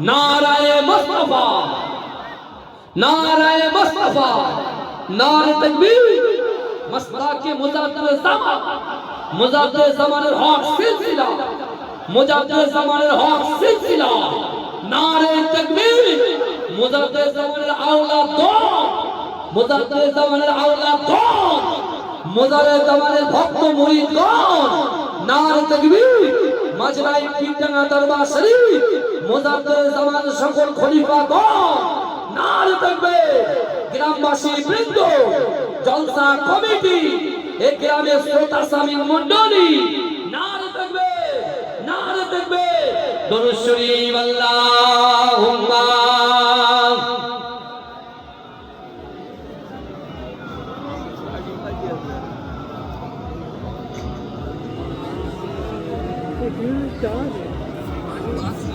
नाराए मुस्तफा, नाराए मुस्तफा, नारे तकबीर। मस्ताके मुजाद्दिद ज़मान, मुजाद्दिद ज़मानेर हक सिलसिला, मुजाद्दिद ज़मानेर हक सिलसिला। नारे तकबीर। मुजाद्दिद ज़मानेर औलाद कौन? मुजाद्दिद ज़मानेर औलाद कौन? मुजाद्दिद ज़मानेर भक्त मुरीद कौन? नारे तकबीर। মাজরাই পীরডাঙ্গা দরবার শরীফ মুজাদ্দিদ জামান সকল খলিফা গণ নারে তাকবীর। গ্রামবাসী বৃন্দ, জলসা কমিটি, এই গ্রামের শ্রোতা সামিল মণ্ডলী, নারে তাকবীর, নারে তাকবীর। দরুদ শরীফ আল্লাহুম্মা